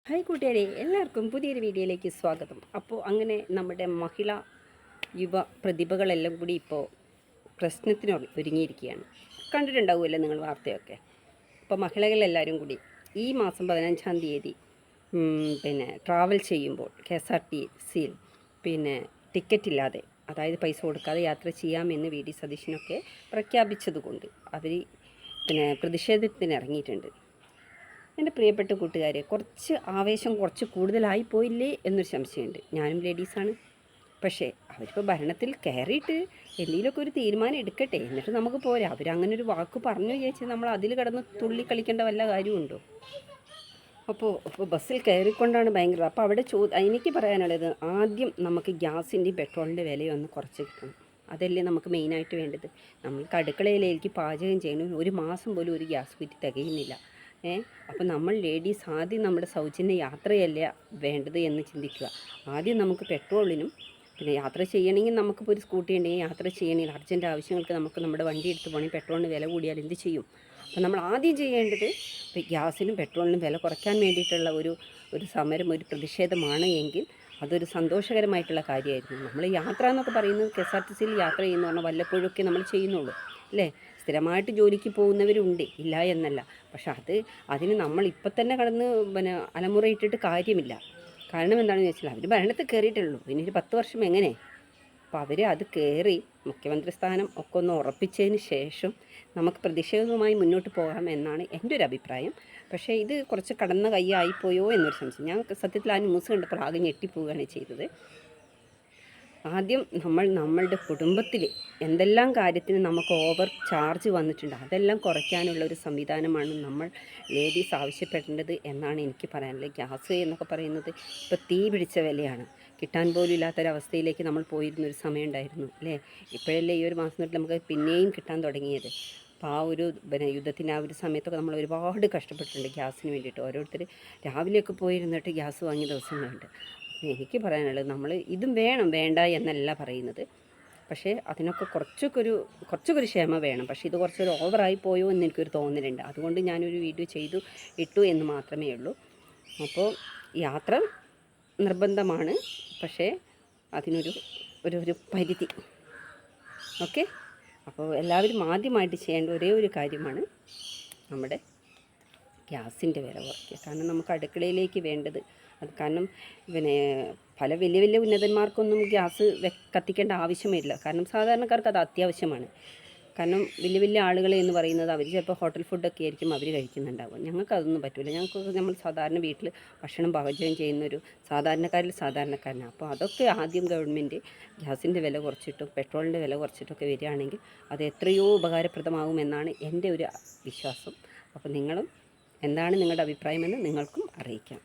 Hi കൂട്ടുകാരെ, എല്ലാവർക്കും പുതിയൊരു വീഡിയോയിലേക്ക് സ്വാഗതം. അപ്പോൾ അങ്ങനെ നമ്മുടെ മഹിളാ യുവ പ്രതിഭകളെല്ലാം കൂടി ഇപ്പോൾ പ്രശ്നത്തിന് ഒരുങ്ങിയിരിക്കുകയാണ്. കണ്ടിട്ടുണ്ടാവുമല്ലോ നിങ്ങൾ വാർത്തയൊക്കെ. അപ്പോൾ മഹിളകളെല്ലാവരും കൂടി ഈ മാസം 15-ാം തീയതി ട്രാവൽ ചെയ്യുമ്പോൾ KSRTCയിൽ ടിക്കറ്റ് ഇല്ലാതെ, അതായത് പൈസ കൊടുക്കാതെ യാത്ര ചെയ്യാമെന്ന് VD സതീശനൊക്കെ പ്രഖ്യാപിച്ചതുകൊണ്ട് അവർ പ്രതിഷേധത്തിന് ഇറങ്ങിയിട്ടുണ്ട്. എൻ്റെ പ്രിയപ്പെട്ട കൂട്ടുകാരെ, കുറച്ച് ആവേശം കുറച്ച് കൂടുതലായി പോയില്ലേ എന്നൊരു സംശയമുണ്ട്. ഞാനും ലേഡീസാണ്. പക്ഷേ അവരിപ്പോൾ ഭരണത്തിൽ കയറിയിട്ട് എന്തെങ്കിലുമൊക്കെ ഒരു തീരുമാനം എടുക്കട്ടെ, എന്നിട്ട് നമുക്ക് പോരാ. അവരങ്ങനെ ഒരു വാക്ക് പറഞ്ഞു വിചാരിച്ച് നമ്മൾ അതിൽ കിടന്ന് തുള്ളി കളിക്കേണ്ട വല്ല കാര്യമുണ്ടോ? അപ്പോൾ ബസ്സിൽ കയറിക്കൊണ്ടാണ് ഭയങ്കര. അപ്പോൾ അവിടെ എനിക്ക് പറയാനുള്ളത്, ആദ്യം നമുക്ക് ഗ്യാസിൻ്റെയും പെട്രോളിൻ്റെ വിലയൊന്ന് കുറച്ച് കിട്ടണം. അതല്ലേ നമുക്ക് മെയിനായിട്ട് വേണ്ടത്. നമ്മൾക്ക് അടുക്കളയിലേക്ക് പാചകം ചെയ്യണം, ഒരു മാസം പോലും ഒരു ഗ്യാസ് കുറ്റി തികയുന്നില്ല. അപ്പോൾ നമ്മൾ ലേഡീസ് ആദ്യം നമ്മുടെ സൗജന്യ യാത്രയല്ല വേണ്ടത് എന്ന് ചിന്തിക്കുക. ആദ്യം നമുക്ക് പെട്രോളിനും യാത്ര ചെയ്യണമെങ്കിൽ നമുക്കിപ്പോൾ ഒരു സ്കൂട്ടി ഉണ്ടെങ്കിൽ യാത്ര ചെയ്യണമെങ്കിൽ അർജൻറ്റ് ആവശ്യങ്ങൾക്ക് നമുക്ക് നമ്മുടെ വണ്ടി എടുത്ത് പോകണമെങ്കിൽ പെട്രോളിന് വില കൂടിയാൽ എന്ത് ചെയ്യും? അപ്പോൾ നമ്മൾ ആദ്യം ചെയ്യേണ്ടത് ഗ്യാസിനും പെട്രോളിനും വില കുറയ്ക്കാൻ വേണ്ടിയിട്ടുള്ള ഒരു സമരം, ഒരു പ്രതിഷേധമാണ് എങ്കിൽ അതൊരു സന്തോഷകരമായിട്ടുള്ള കാര്യമായിരുന്നു. നമ്മൾ യാത്ര എന്നൊക്കെ പറയുന്നത് KSRTCയിൽ യാത്ര ചെയ്യുന്ന പറഞ്ഞാൽ വല്ലപ്പോഴൊക്കെ നമ്മൾ ചെയ്യുന്നുള്ളൂ അല്ലേ. സ്ഥിരമായിട്ട് ജോലിക്ക് പോകുന്നവരുണ്ട്, ഇല്ല എന്നല്ല. പക്ഷെ അതിന് നമ്മൾ ഇപ്പം തന്നെ കടന്ന് അലമുറയിട്ടിട്ട് കാര്യമില്ല. കാരണം എന്താണെന്ന് വെച്ചാൽ അവർ ഭരണത്തിൽ കയറിയിട്ടുള്ളൂ. പിന്നെ ഒരു 10 വർഷം എങ്ങനെ? അപ്പോൾ അവർ അത് കയറി മുഖ്യമന്ത്രി സ്ഥാനം ഒക്കെ ഒന്ന് ഉറപ്പിച്ചതിന് ശേഷം നമുക്ക് പ്രതിഷേധവുമായി മുന്നോട്ട് പോകാം എന്നാണ് എൻ്റെ ഒരു അഭിപ്രായം. പക്ഷേ ഇത് കുറച്ച് കടന്ന കൈയായിപ്പോയോ എന്നൊരു സംശയം. ഞാൻ സത്യത്തിൽ ആ ന്യൂസ് കണ്ടപ്പോൾ ആകെ ഞെട്ടിപ്പോവുകയാണ് ചെയ്തത്. ആദ്യം നമ്മളുടെ കുടുംബത്തിൽ എന്തെല്ലാം കാര്യത്തിന് നമുക്ക് ഓവർ ചാർജ് വന്നിട്ടുണ്ട്, അതെല്ലാം കുറയ്ക്കാനുള്ള ഒരു സംവിധാനമാണ് നമ്മൾ ലേഡീസ് ആവശ്യപ്പെടേണ്ടത് എന്നാണ് എനിക്ക് പറയാനുള്ളത്. ഗ്യാസ് എന്നൊക്കെ പറയുന്നത് ഇപ്പോൾ തീ പിടിച്ച വിലയാണ്. കിട്ടാൻ പോലും ഇല്ലാത്തൊരവസ്ഥയിലേക്ക് നമ്മൾ പോയിരുന്നൊരു സമയം ഉണ്ടായിരുന്നു അല്ലേ. ഇപ്പോഴല്ലേ ഈ ഒരു മാസം തൊട്ട് നമുക്ക് പിന്നെയും കിട്ടാൻ തുടങ്ങിയത്. അപ്പോൾ ആ ഒരു യുദ്ധത്തിൻ്റെ ആ ഒരു സമയത്തൊക്കെ നമ്മൾ ഒരുപാട് കഷ്ടപ്പെട്ടിട്ടുണ്ട് ഗ്യാസിന് വേണ്ടിയിട്ട്. ഓരോരുത്തർ രാവിലെയൊക്കെ പോയിരുന്നിട്ട് ഗ്യാസ് വാങ്ങിയ ദിവസങ്ങളുണ്ട്. എനിക്ക് പറയാനുള്ളത്, നമ്മൾ ഇതും വേണം വേണ്ട എന്നല്ല പറയുന്നത്. പക്ഷേ അതിനൊക്കെ കുറച്ചൊക്കെ ഒരു ക്ഷമ വേണം. പക്ഷേ ഇത് കുറച്ചൊരു ഓവറായി പോയോ എന്ന് എനിക്കൊരു തോന്നലുണ്ട്. അതുകൊണ്ട് ഞാനൊരു വീഡിയോ ഇട്ടു എന്ന് മാത്രമേ ഉള്ളൂ. അപ്പോൾ യാത്ര നിർബന്ധമാണ്, പക്ഷേ അതിനൊരു പരിധി. ഓക്കെ. അപ്പോൾ എല്ലാവരും ആദ്യമായിട്ട് ചെയ്യേണ്ട ഒരേ ഒരു കാര്യമാണ് നമ്മുടെ ഗ്യാസിൻ്റെ വില കുറയ്ക്കുക. കാരണം നമുക്ക് അടുക്കളയിലേക്ക് വേണ്ടത് അത്. കാരണം പല വലിയ വലിയ ഉന്നതന്മാർക്കൊന്നും ഗ്യാസ് കത്തിക്കേണ്ട ആവശ്യമില്ല. കാരണം സാധാരണക്കാർക്ക് അത് അത്യാവശ്യമാണ്. കാരണം വലിയ വലിയ ആളുകൾ എന്ന് പറയുന്നത് അവർ ചിലപ്പോൾ ഹോട്ടൽ ഫുഡൊക്കെ ആയിരിക്കും അവർ കഴിക്കുന്നുണ്ടാവുക. ഞങ്ങൾക്കതൊന്നും പറ്റില്ല. ഞങ്ങൾക്കൊക്കെ നമ്മൾ സാധാരണ വീട്ടിൽ ഭക്ഷണം പാചകം ചെയ്യുന്നൊരു സാധാരണക്കാരനാണ്. അപ്പോൾ അതൊക്കെ ആദ്യം ഗവൺമെൻറ് ഗ്യാസിൻ്റെ വില കുറച്ചിട്ടും പെട്രോളിൻ്റെ വില കുറച്ചിട്ടൊക്കെ വരികയാണെങ്കിൽ അത് എത്രയോ ഉപകാരപ്രദമാകുമെന്നാണ് എൻ്റെ ഒരു വിശ്വാസം. അപ്പോൾ നിങ്ങളും എന്താണ് നിങ്ങളുടെ അഭിപ്രായമെന്ന് നിങ്ങൾക്കും അറിയിക്കാം.